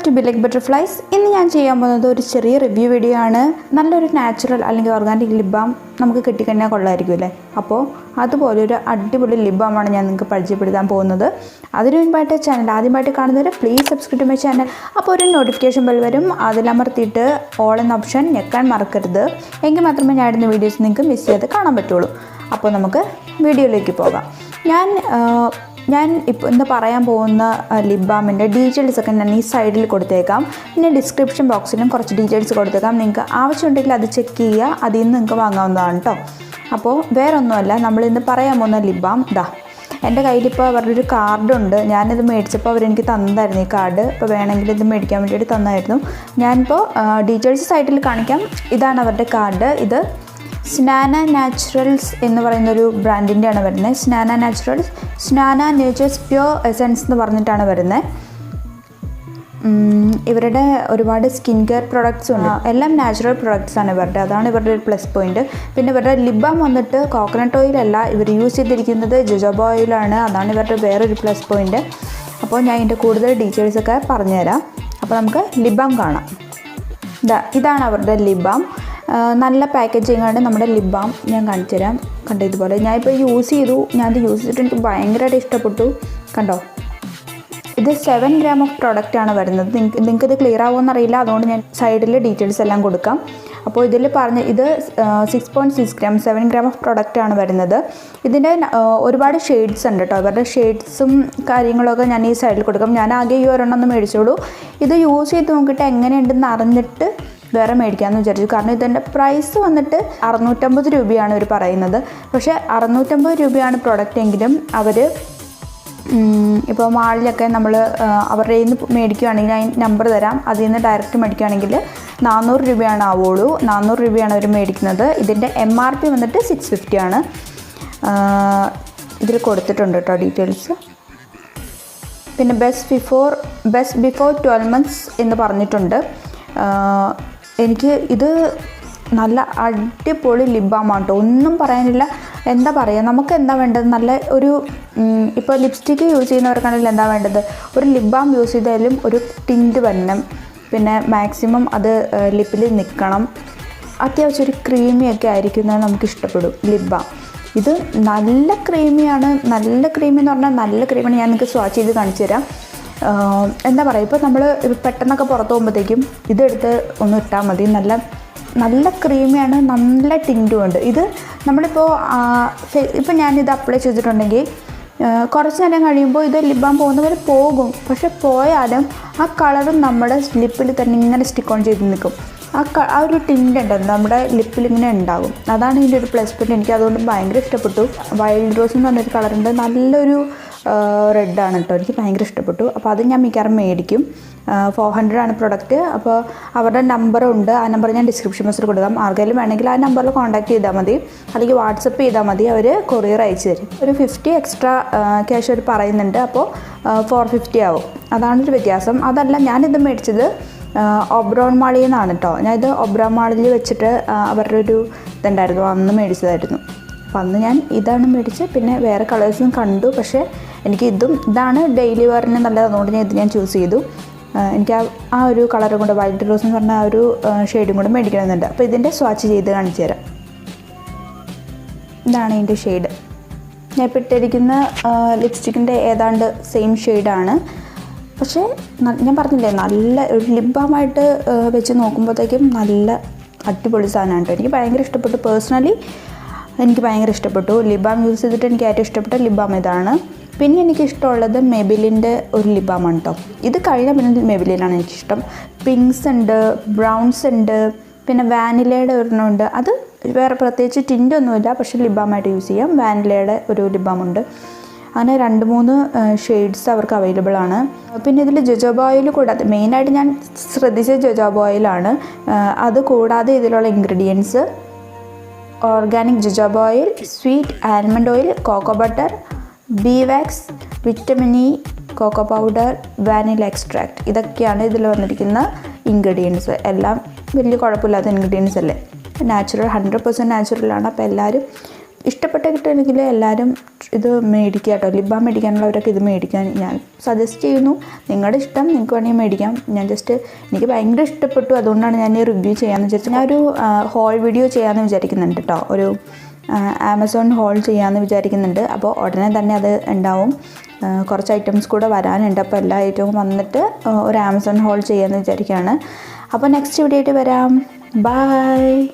to Bilek Butterflies. ഇന്ന് ഞാൻ ചെയ്യാൻ പോകുന്നത് ഒരു ചെറിയ റിവ്യൂ വീഡിയോ ആണ്. നല്ലൊരു നാച്ചുറൽ അല്ലെങ്കിൽ ഓർഗാനിക് ലിപ് ബാം നമുക്ക് കിട്ടിക്കഴിഞ്ഞാൽ കൊള്ളായിരിക്കും അല്ലേ. അപ്പോൾ അതുപോലെ ഒരു അടിപൊളി ലിപ് ബാം ആണ് ഞാൻ നിങ്ങൾക്ക് പരിചയപ്പെടുത്താൻ പോകുന്നത്. അതിനു മുൻപായിട്ട് ചാനൽ ആദ്യമായിട്ട് കാണുന്നവർ please subscribe to my channel. അപ്പോൾ ഒരു നോട്ടിഫിക്കേഷൻ ബെൽ വരും, അതിലമർത്തിയിട്ട് ഓൾ എന്ന ഓപ്ഷൻ ഞെക്കാൻ മറക്കരുത്. എങ്കിൽ മാത്രമേ ഞാൻ ഇടുന്ന വീഡിയോസ് നിങ്ങൾക്ക് മിസ് ചെയ്ത് കാണാൻ പറ്റുള്ളൂ. അപ്പോൾ നമുക്ക് വീഡിയോയിലേക്ക് പോകാം. ഞാൻ ഇപ്പോൾ ഇന്ന് പറയാൻ പോകുന്ന ലിപ് ബാമിൻ്റെ ഡീറ്റെയിൽസൊക്കെ ഞാൻ ഈ സൈഡിൽ കൊടുത്തേക്കാം. പിന്നെ ഡിസ്ക്രിപ്ഷൻ ബോക്സിലും കുറച്ച് ഡീറ്റെയിൽസ് കൊടുത്തേക്കാം. നിങ്ങൾക്ക് ആവശ്യമുണ്ടെങ്കിൽ അത് ചെക്ക് ചെയ്യുക, അതിൽ നിന്ന് നിങ്ങൾക്ക് വാങ്ങാവുന്നതാണ് കേട്ടോ. അപ്പോൾ വേറെ ഒന്നുമല്ല, നമ്മളിന്ന് പറയാൻ പോകുന്ന ലിപ് ബാം ഇതാ. എൻ്റെ കയ്യിലിപ്പോൾ അവരുടെ ഒരു കാർഡുണ്ട്. ഞാനിത് മേടിച്ചപ്പോൾ അവരെനിക്ക് തന്നതായിരുന്നു ഈ കാർഡ്. ഇപ്പോൾ വേണമെങ്കിൽ ഇത് മേടിക്കാൻ വേണ്ടിയിട്ട് തന്നായിരുന്നു. ഞാനിപ്പോൾ ഡീറ്റെയിൽസ് സൈഡിൽ കാണിക്കാം. ഇതാണ് അവരുടെ കാർഡ്. ഇത് സ്നാന നാച്ചുറൽസ് എന്ന് പറയുന്നൊരു ബ്രാൻഡിൻ്റെയാണ് വരുന്നത്. സ്നാന നേച്ചേഴ്സ് പ്യോർ എസൻസ് എന്ന് പറഞ്ഞിട്ടാണ് വരുന്നത്. ഇവരുടെ ഒരുപാട് സ്കിൻ കെയർ പ്രൊഡക്ട്സ് ഉണ്ട്. എല്ലാം നാച്ചുറൽ പ്രൊഡക്ട്സ് ആണ് ഇവരുടെ. അതാണ് ഇവരുടെ ഒരു പ്ലസ് പോയിന്റ്. പിന്നെ ഇവരുടെ ലിപ് ബാം വന്നിട്ട് കോക്കനട്ട് ഓയിലല്ല ഇവർ യൂസ് ചെയ്തിരിക്കുന്നത്, ജോജോബ ഓയിലാണ്. അതാണ് ഇവരുടെ വേറൊരു പ്ലസ് പോയിന്റ്. അപ്പോൾ ഞാൻ ഇതിൻ്റെ കൂടുതൽ ഡീറ്റെയിൽസൊക്കെ പറഞ്ഞുതരാം. അപ്പോൾ നമുക്ക് ലിപ് ബാം കാണാം. ഇതാണ് അവരുടെ ലിപ് ബാം. നല്ല പാക്കേജിങ് ആണ് നമ്മുടെ ലിപ് ബാം. ഞാൻ കാണിച്ചു തരാം. കണ്ടോ, ഇതുപോലെ ഞാനിപ്പോൾ യൂസ് ചെയ്തു. ഞാനത് യൂസ് ചെയ്തിട്ട് എനിക്ക് ഭയങ്കരമായിട്ട് ഇഷ്ടപ്പെട്ടു. കണ്ടോ, ഇത് 7 gram ഓഫ് പ്രോഡക്റ്റ് ആണ് വരുന്നത്. നിങ്ങൾക്കിത് ക്ലിയർ ആവുമെന്ന് അറിയില്ല, അതുകൊണ്ട് ഞാൻ സൈഡിൽ ഡീറ്റെയിൽസ് എല്ലാം കൊടുക്കാം. അപ്പോൾ ഇതിൽ ഇത് 6.6 gram 7 gram ഓഫ് പ്രോഡക്റ്റ് ആണ് വരുന്നത്. ഇതിൻ്റെ ഒരുപാട് ഷെയ്ഡ്സ് ഉണ്ട് കേട്ടോ. ഇവരുടെ ഷെയ്ഡ്സും കാര്യങ്ങളൊക്കെ ഞാൻ ഈ സൈഡിൽ കൊടുക്കാം. ഞാൻ ആകെ ഈ ഒരെണ്ണം ഒന്ന് മേടിച്ചോളൂ. ഇത് യൂസ് ചെയ്ത് നോക്കിയിട്ട് എങ്ങനെയുണ്ടെന്ന് അറിഞ്ഞിട്ട് വേറെ മേടിക്കാമെന്ന് വിചാരിച്ചു. കാരണം ഇതിൻ്റെ പ്രൈസ് വന്നിട്ട് 650 രൂപയാണ് ഇവർ പറയുന്നത്. പക്ഷേ 650 രൂപയാണ് പ്രൊഡക്റ്റ് എങ്കിലും അവർ ഇപ്പോൾ മാളിലൊക്കെ നമ്മൾ അവരുടെ കയ്യിൽ നിന്ന് മേടിക്കുകയാണെങ്കിൽ അതിന് നമ്പർ തരാം. അതിൽ നിന്ന് ഡയറക്റ്റ് മേടിക്കുകയാണെങ്കിൽ 400 രൂപയാണ് ആവുള്ളൂ. 400 രൂപയാണ് അവർ മേടിക്കുന്നത്. ഇതിൻ്റെ MRP വന്നിട്ട് 650 ആണ്. ഇതിൽ കൊടുത്തിട്ടുണ്ട് കേട്ടോ ഡീറ്റെയിൽസ്. പിന്നെ ബെസ്റ്റ് ബിഫോർ 12 months എന്ന് പറഞ്ഞിട്ടുണ്ട്. എനിക്ക് ഇത് നല്ല അടിപൊളി ലിപ് ബാമാണ് കേട്ടോ. ഒന്നും പറയാനില്ല. എന്താ പറയുക, നമുക്ക് എന്താ വേണ്ടത്, നല്ല ഒരു ഇപ്പോൾ ലിപ്സ്റ്റിക്ക് യൂസ് ചെയ്യുന്നവർക്കാണെങ്കിൽ എന്താ വേണ്ടത്, ഒരു ലിപ് ബാം യൂസ് ചെയ്താലും ഒരു ടിൻറ്റ് വരണം. പിന്നെ മാക്സിമം അത് ലിപ്പിൽ നിൽക്കണം. അത്യാവശ്യം ഒരു ക്രീമിയൊക്കെ ആയിരിക്കുന്നത് നമുക്ക് ഇഷ്ടപ്പെടും ലിപ് ബാം. ഇത് നല്ല ക്രീമിയാണ്. നല്ല ക്രീമി എന്ന് പറഞ്ഞാൽ നല്ല ക്രീമിയാണ്. ഞാൻ നിങ്ങൾക്ക് സ്വാച്ച് ചെയ്ത് കാണിച്ചു തരാം. എന്താ പറയുക, ഇപ്പോൾ നമ്മൾ പെട്ടെന്നൊക്കെ പുറത്ത് പോകുമ്പോഴത്തേക്കും ഇതെടുത്ത് ഒന്ന് ഇട്ടാൽ മതി. നല്ല ക്രീമിയാണ്, നല്ല ടിൻറ്റും ഉണ്ട്. ഇത് നമ്മളിപ്പോൾ ഇപ്പോൾ ഞാനിത് അപ്ലൈ ചെയ്തിട്ടുണ്ടെങ്കിൽ കുറച്ച് നേരം കഴിയുമ്പോൾ ഇത് ലിപ് ബാം പോകുന്ന പോലെ പോകും. പക്ഷെ പോയാലും ആ കളറും നമ്മുടെ ലിപ്പിൽ തന്നെ ഇങ്ങനെ സ്റ്റിക്ക് ഓൺ ചെയ്ത് നിൽക്കും. ആ ഒരു ടിൻ്റ് ഉണ്ടല്ലോ നമ്മുടെ ലിപ്പിൽ ഇങ്ങനെ ഉണ്ടാകും. അതാണ് ഇതിൻ്റെ ഒരു പ്ലസ് പോയിന്റ്. എനിക്ക് അതുകൊണ്ട് ഭയങ്കര ഇഷ്ടപ്പെട്ടു. വൈൽഡ് റോസ് എന്ന് പറഞ്ഞൊരു കളറുണ്ട്, നല്ലൊരു റെഡാണ് കേട്ടോ. എനിക്ക് ഭയങ്കര ഇഷ്ടപ്പെട്ടു. അപ്പോൾ അത് ഞാൻ മിക്കവാറും മേടിക്കും. 400 ആണ് പ്രൊഡക്റ്റ്. അപ്പോൾ അവരുടെ നമ്പറുണ്ട്. ആ നമ്പർ ഞാൻ ഡിസ്ക്രിപ്ഷൻ ബോക്സിൽ കൊടുക്കാം. ആർക്കെങ്കിലും വേണമെങ്കിൽ ആ നമ്പറിൽ കോൺടാക്ട് ചെയ്താൽ മതി, അല്ലെങ്കിൽ വാട്സപ്പ് ചെയ്താൽ മതി. അവർ കൊറിയർ അയച്ചു തരും. ഒരു 50 എക്സ്ട്രാ ക്യാഷ് അവർ പറയുന്നുണ്ട്. അപ്പോൾ 450 ആവും. അതാണൊരു വ്യത്യാസം. അതല്ല, ഞാനിത് മേടിച്ചത് ഒബ്രോൺ മാളിൽ നിന്നാണ് കേട്ടോ. ഞാനിത് ഒബ്രോൺ മാളിൽ വെച്ചിട്ട് അവരുടെ ഒരു ഇതുണ്ടായിരുന്നു, അന്ന് മേടിച്ചതായിരുന്നു. അപ്പോൾ അന്ന് ഞാൻ ഇതാണ് മേടിച്ചത്. പിന്നെ വേറെ കളേഴ്സും കണ്ടു, പക്ഷേ എനിക്ക് ഇതാണ് ഡെയിലി വെയറിന് നല്ലത്. അതുകൊണ്ട് ഞാൻ ഇത് ചൂസ് ചെയ്തു. എനിക്ക് ആ ഒരു കളറും കൂടെ, വൈൽഡ് റോസ് എന്ന് പറഞ്ഞ ആ ഒരു ഷെയ്ഡും കൂടെ മേടിക്കണമെന്നുണ്ട്. അപ്പോൾ ഇതിൻ്റെ സ്വാച്ച് ചെയ്ത് കാണിച്ചു തരാം. ഇതാണ് ഇതിൻ്റെ ഷെയ്ഡ്. ഞാൻ ഇപ്പോൾ ഇട്ടിരിക്കുന്ന ലിപ്സ്റ്റിക്കിൻ്റെ ഏതാണ്ട് സെയിം ഷെയ്ഡാണ്. പക്ഷേ ഞാൻ പറഞ്ഞില്ലേ, നല്ല ഒരു ലിപ് ബാമായിട്ട് വെച്ച് നോക്കുമ്പോഴത്തേക്കും നല്ല അടിപൊളി സാധനമാണ് കേട്ടോ. എനിക്ക് ഭയങ്കര ഇഷ്ടപ്പെട്ടു. പേഴ്സണലി എനിക്ക് ഭയങ്കര ഇഷ്ടപ്പെട്ടു. ലിപ് ബാം യൂസ് ചെയ്തിട്ട് എനിക്ക് ഏറ്റവും ഇഷ്ടപ്പെട്ട ലിപ് ബാം ഇതാണ്. പിന്നെ എനിക്കിഷ്ടമുള്ളത് മെബിലിൻ്റെ ഒരു ലിപ് ബാമാണ് കേട്ടോ. ഇത് കഴിഞ്ഞാൽ പിന്നെ മെബിലിനാണ് എനിക്കിഷ്ടം. പിങ്ക്സ് ഉണ്ട്, ബ്രൗൺസ് ഉണ്ട്, പിന്നെ വാനിലയുടെ ഒരെണ്ണമുണ്ട്. അത് വേറെ പ്രത്യേകിച്ച് ടിൻ്റൊന്നുമില്ല, പക്ഷേ ലിപ് ബാമായിട്ട് യൂസ് ചെയ്യാം. വാനിലയുടെ ഒരു ലിപ് ബാമുണ്ട്. അങ്ങനെ 2-3 ഷെയ്ഡ്സ് അവർക്ക് അവൈലബിൾ ആണ്. പിന്നെ ഇതിൽ ജോജോബ ഓയിൽ കൂടാതെ, മെയിനായിട്ട് ഞാൻ ശ്രദ്ധിച്ച ജോജോബ ഓയിലാണ്. അത് കൂടാതെ ഇതിലുള്ള ingredients organic jojoba oil, sweet almond oil, cocoa butter, bee wax, vitamin E, cocoa powder, vanilla extract. ഇതൊക്കെയാണ് ഇതിൽ വന്നിരിക്കുന്ന ഇൻഗ്രീഡിയൻസ്. എല്ലാം വലിയ കുഴപ്പമില്ലാത്ത ഇൻഗ്രീഡിയൻസ് അല്ലേ. നാച്ചുറൽ, 100% നാച്ചുറലാണ്. അപ്പോൾ എല്ലാവരും ഇഷ്ടപ്പെട്ടിട്ടുണ്ടെങ്കിൽ എല്ലാവരും ഇത് മേടിക്കുക കേട്ടോ. ലിപ് ബാം മേടിക്കാനുള്ളവരൊക്കെ ഇത് മേടിക്കാൻ ഞാൻ സജസ്റ്റ് ചെയ്യുന്നു. നിങ്ങളുടെ ഇഷ്ടം, നിങ്ങൾക്ക് വേണമെങ്കിൽ മേടിക്കാം. ഞാൻ ജസ്റ്റ് എനിക്ക് ഭയങ്കര ഇഷ്ടപ്പെട്ടു, അതുകൊണ്ടാണ് ഞാൻ ഈ റിവ്യൂ ചെയ്യാമെന്ന് വിചാരിച്ചത്. ഞാൻ ഒരു ഹോൾ വീഡിയോ ചെയ്യാമെന്ന് വിചാരിക്കുന്നുണ്ട് കേട്ടോ. ഒരു ആമസോൺ ഹോൾ ചെയ്യാമെന്ന് വിചാരിക്കുന്നുണ്ട്. അപ്പോൾ ഉടനെ തന്നെ അത് ഉണ്ടാവും. കുറച്ച് ഐറ്റംസ് കൂടെ വരാനുണ്ട്. അപ്പോൾ എല്ലാ ഐറ്റവും വന്നിട്ട് ഒരു ആമസോൺ ഹോൾ ചെയ്യാമെന്ന് വിചാരിക്കുകയാണ്. അപ്പോൾ നെക്സ്റ്റ് വീഡിയോ ആയിട്ട് വരാം. ബൈ.